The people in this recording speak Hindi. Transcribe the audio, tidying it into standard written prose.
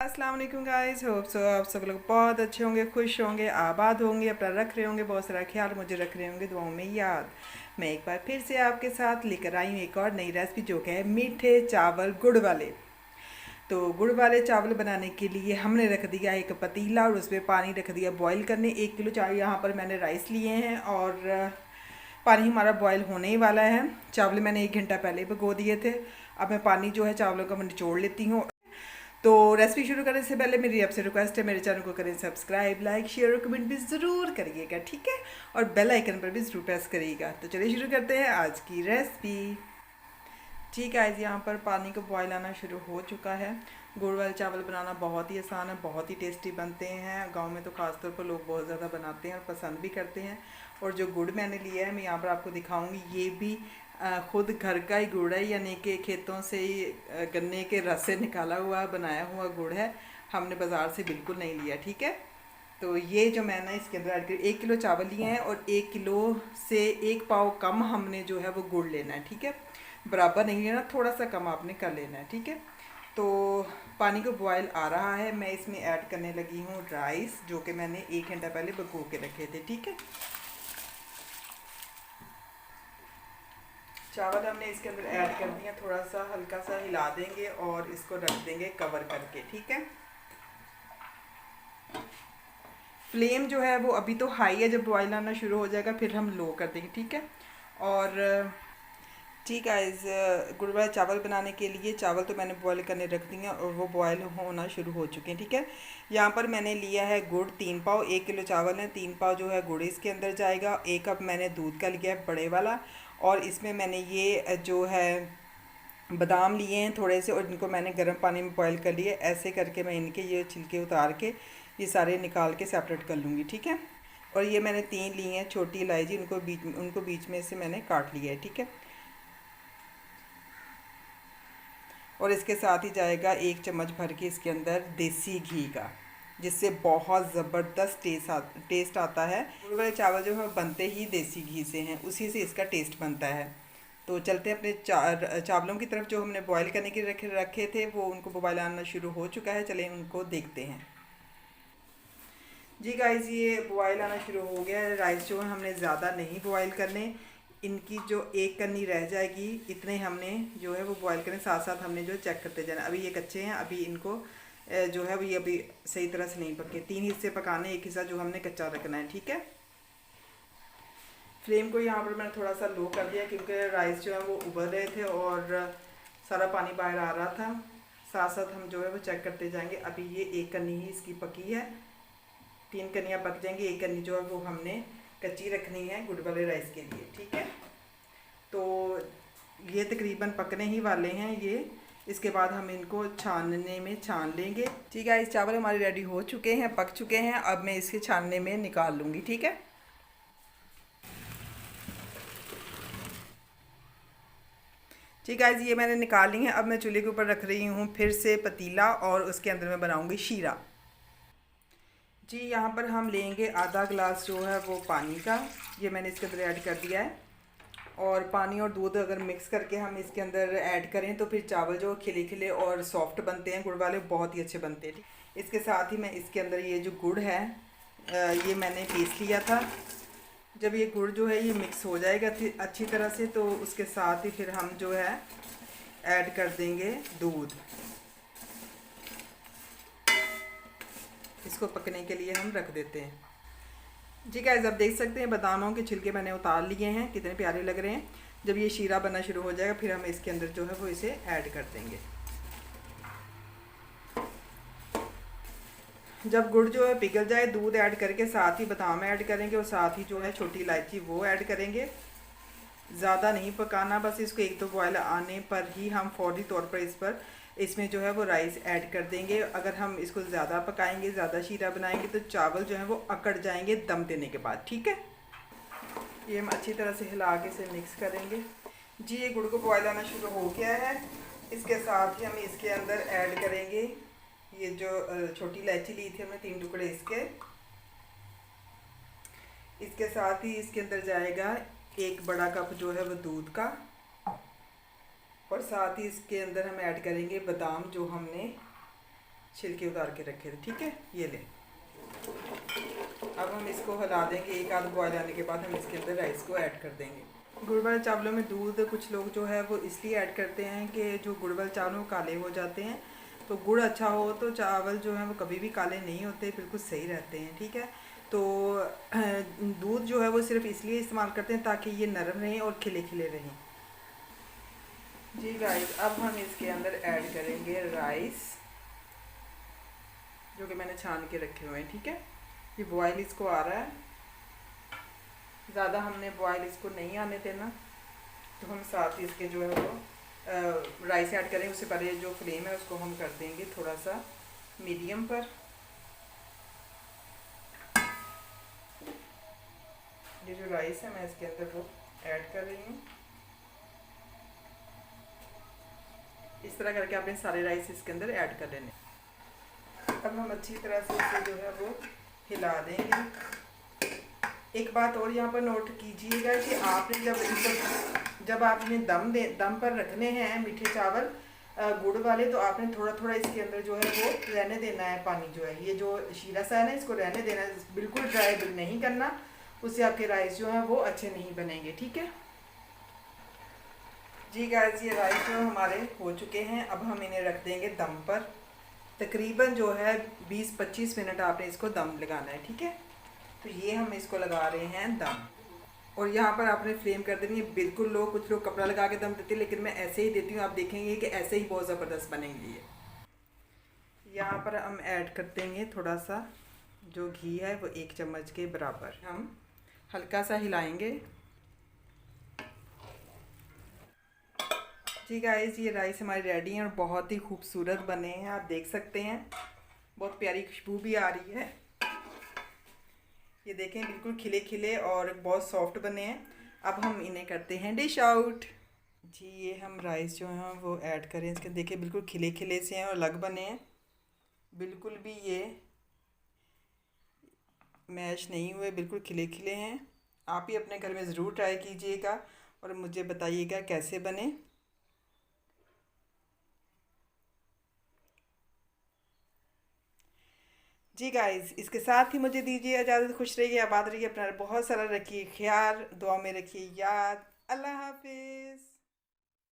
अस्सलाम वालेकुम गाइस। होप सो आप सब लोग बहुत अच्छे होंगे, खुश होंगे, आबाद होंगे, अपना रख रहे होंगे, बहुत सारा ख्याल मुझे रख रहे होंगे दुआओं में याद। मैं एक बार फिर से आपके साथ लेकर आई हूँ एक और नई रेसिपी जो कि है मीठे चावल गुड़ वाले। तो गुड़ वाले चावल बनाने के लिए हमने रख दिया एक पतीला और उसमें पानी रख दिया बॉईल करने। 1 किलो चावल यहाँ पर मैंने राइस लिए हैं और पानी हमारा बॉईल होने ही वाला है। चावल मैंने 1 घंटा पहले भिगो दिए थे। अब मैं पानी जो है चावलों का मैं निचोड़ लेती हूँ। तो रेसिपी शुरू करने से पहले मेरी आपसे रिक्वेस्ट है, मेरे चैनल को करें सब्सक्राइब, लाइक, शेयर और कमेंट भी ज़रूर करिएगा, ठीक है। और बेल आइकन पर भी ज़रूर प्रेस करिएगा। तो चलिए शुरू करते हैं आज की रेसिपी। ठीक है, आज यहाँ पर पानी को बॉयल आना शुरू हो चुका है। गुड़ वाले चावल बनाना बहुत ही आसान है, बहुत ही टेस्टी बनते हैं। गांव में तो ख़ासतौर पर लोग बहुत ज़्यादा बनाते हैं और पसंद भी करते हैं। और जो गुड़ मैंने लिया है मैं यहाँ पर आपको दिखाऊंगी, ये भी खुद घर का ही गुड़ है, यानी कि खेतों से ही गन्ने के रस से निकाला हुआ बनाया हुआ गुड़ है। हमने बाज़ार से बिल्कुल नहीं लिया, ठीक है। तो ये जो मैंने इसके अंदर ऐड कर 1 किलो चावल लिए हैं और 1 किलो से 1 पाव कम हमने जो है वो गुड़ लेना है, ठीक है। बराबर नहीं लेना, थोड़ा सा कम आपने कर लेना है, ठीक है। तो पानी को बॉयल आ रहा है, मैं इसमें ऐड करने लगी हूँ राइस, जो कि मैंने 1 घंटा पहले भिगो के रखे थे, ठीक है। चावल हमने इसके अंदर ऐड कर दिया, थोड़ा सा हल्का सा हिला देंगे और इसको रख देंगे कवर करके, ठीक है। फ्लेम जो है वो अभी तो हाई है, जब बॉयल आना शुरू हो जाएगा फिर हम लो कर देंगे, ठीक है। और ठीक है, इस गुड़ वाले चावल बनाने के लिए चावल तो मैंने बॉयल करने रख दिए और वो बॉयल होना शुरू हो चुके हैं, ठीक है। यहाँ पर मैंने लिया है गुड़ 3 पाव। 1 किलो चावल है, 3 पाव जो है गुड़ इसके अंदर जाएगा। 1 कप मैंने दूध का लिया है बड़े वाला, और इसमें मैंने ये जो है बादाम लिए हैं थोड़े से और इनको मैंने गर्म पानी में बॉयल कर लिए। ऐसे करके मैं इनके ये छिलके उतार के ये सारे निकाल के सेपरेट कर लूँगी, ठीक है। और ये मैंने 3 ली हैं छोटी इलायची, उनको बीच में से मैंने काट लिया है, ठीक है। और इसके साथ ही जाएगा 1 चम्मच भर के इसके अंदर देसी घी का, जिससे बहुत ज़बरदस्त टेस्ट आता है। गुड़ वाले चावल जो है बनते ही देसी घी से हैं, उसी से इसका टेस्ट बनता है। तो चलते हैं अपने चावलों की तरफ। जो हमने बॉईल करने के रखे थे वो उनको बॉयल आना शुरू हो चुका है, चलें उनको देखते हैं। जी गाइस, ये बॉयल आना शुरू हो गया है। राइस जो है हमने ज़्यादा नहीं बॉयल करने, इनकी जो एक कन्नी रह जाएगी इतने हमने जो है वो बॉयल करें। साथ साथ हमने जो चेक करते जाना। अभी ये कच्चे हैं, अभी इनको जो है वो ये अभी सही तरह से नहीं पके। 3 हिस्से पकाने, एक हिस्सा जो हमने कच्चा रखना है, ठीक है। फ्लेम को यहाँ पर मैंने थोड़ा सा लो कर दिया क्योंकि राइस जो है वो उबल रहे थे और सारा पानी बाहर आ रहा था। साथ साथ हम जो है वो चेक करते जाएंगे। अभी ये एक कन्नी ही इसकी पकी है, 3 कन्नियाँ पक जाएंगी, एक कन्नी जो है वो हमने कच्ची रखनी है गुड़ वाले राइस के लिए, ठीक है। तो ये तकरीबन पकने ही वाले हैं ये। इसके बाद हम इनको छानने में छान लेंगे, ठीक है। इस चावल हमारे रेडी हो चुके हैं, पक चुके हैं। अब मैं इसके छानने में निकाल लूँगी, ठीक है। ठीक है, ये मैंने निकाल ली है। अब मैं चूल्हे के ऊपर रख रही हूँ फिर से पतीला और उसके अंदर मैं बनाऊँगी शीरा। जी, यहाँ पर हम लेंगे आधा गिलास जो है वो पानी का, ये मैंने इसके अंदर ऐड कर दिया है। और पानी और दूध अगर मिक्स करके हम इसके अंदर ऐड करें तो फिर चावल जो खिले खिले और सॉफ्ट बनते हैं, गुड़ वाले बहुत ही अच्छे बनते हैं। इसके साथ ही मैं इसके अंदर ये जो गुड़ है ये मैंने पीस लिया था। जब ये गुड़ जो है ये मिक्स हो जाएगा अच्छी तरह से, तो उसके साथ ही फिर हम जो है ऐड कर देंगे दूध। इसको पकने के लिए हम रख देते हैं। जी गाइस, आप देख सकते हैं बादामों के छिलके मैंने उतार लिए हैं, कितने प्यारे लग रहे हैं। जब ये शीरा बनना शुरू हो जाएगा फिर हम इसके अंदर जो है वो इसे ऐड कर देंगे। जब गुड़ जो है पिघल जाए, दूध ऐड करके साथ ही बादाम ऐड करेंगे और साथ ही जो है छोटी इलायची वो ऐड करेंगे। ज़्यादा नहीं पकाना, बस इसको 1-2 बॉयल आने पर ही हम फौरी तौर पर इसमें जो है वो राइस ऐड कर देंगे। अगर हम इसको ज़्यादा पकाएंगे, ज़्यादा शीरा बनाएंगे तो चावल जो है वो अकड़ जाएंगे दम देने के बाद, ठीक है। ये हम अच्छी तरह से हिला के इसे मिक्स करेंगे। जी, ये गुड़ को बॉयल आना शुरू हो गया है। इसके साथ ही हम इसके अंदर ऐड करेंगे ये जो छोटी इलायची ली थी हमने 3 टुकड़े इसके। इसके साथ ही इसके अंदर जाएगा 1 बड़ा कप जो है वो दूध का, और साथ ही इसके अंदर हम ऐड करेंगे बादाम जो हमने छिलके उतार के रखे थे। ठीक है, ये लें। अब हम इसको हिला देंगे। एक आध बॉयल आने के बाद हम इसके अंदर राइस को ऐड कर देंगे। गुड़ वाले चावलों में दूध कुछ लोग जो है वो इसलिए ऐड करते हैं कि जो गुड़ वाले चावल काले हो जाते हैं, तो गुड़ अच्छा हो तो चावल जो है वो कभी भी काले नहीं होते, बिल्कुल सही रहते हैं। ठीक है, तो दूध जो है वो सिर्फ इसलिए इस्तेमाल करते हैं ताकि ये नरम रहें और खिले खिले रहें। जी गाइस, अब हम इसके अंदर ऐड करेंगे राइस जो कि मैंने छान के रखे हुए हैं। ठीक है, ये बॉयल इसको आ रहा है, ज़्यादा हमने बॉयल इसको नहीं आने देना। तो हम साथ ही इसके जो है वो राइस ऐड करेंगे। उससे पहले जो फ्लेम है उसको हम कर देंगे थोड़ा सा मीडियम पर। ये जो राइस है मैं इसके अंदर वो ऐड कर रही हूँ। इस तरह करके आपने सारे राइस इसके अंदर ऐड कर लेने। अब हम अच्छी तरह से इसे जो है वो हिला देंगे। एक बात और यहाँ पर नोट कीजिएगा कि आपने जब आपने दम पर रखने हैं मीठे चावल गुड़ वाले, तो आपने थोड़ा थोड़ा इसके अंदर जो है वो रहने देना है। पानी जो है, ये जो शीरा सा है ना, इसको रहने देना है, बिल्कुल ड्राई नहीं करना, उससे आपके राइस जो है वो अच्छे नहीं बनेंगे। ठीक है जी गाइस, ये राइस जो हमारे हो चुके हैं। अब हम इन्हें रख देंगे दम पर। तकरीबन जो है 20-25 मिनट आपने इसको दम लगाना है। ठीक है, तो ये हम इसको लगा रहे हैं दम। और यहाँ पर आपने फ्लेम कर देनी है बिल्कुल लो। कुछ लोग कपड़ा लगा के दम देते हैं, लेकिन मैं ऐसे ही देती हूँ। आप देखेंगे कि ऐसे ही बहुत ज़बरदस्त बनेंगे ये। यहाँ पर हम ऐड कर देंगे थोड़ा सा जो घी है वो 1 चम्मच के बराबर। हम हल्का सा हिलाएंगे। जी गाइस, ये राइस हमारे रेडी हैं और बहुत ही खूबसूरत बने हैं। आप देख सकते हैं, बहुत प्यारी खुशबू भी आ रही है। ये देखें, बिल्कुल खिले खिले और बहुत सॉफ्ट बने हैं। अब हम इन्हें करते हैं डिश आउट। जी, ये हम राइस जो हैं वो ऐड करें इसके। देखिए बिल्कुल खिले खिले से हैं और अलग बने हैं, बिल्कुल भी ये मैश नहीं हुए, बिल्कुल खिले खिले हैं। आप ही अपने घर में ज़रूर ट्राई कीजिएगा और मुझे बताइएगा कैसे बने। जी गाइस, इसके साथ ही मुझे दीजिए इजाज़त। खुश रहिए, आबाद रहिए, अपना बहुत सारा रखिए ख्याल, दुआ में रखिए याद। अल्लाह हाफिज़।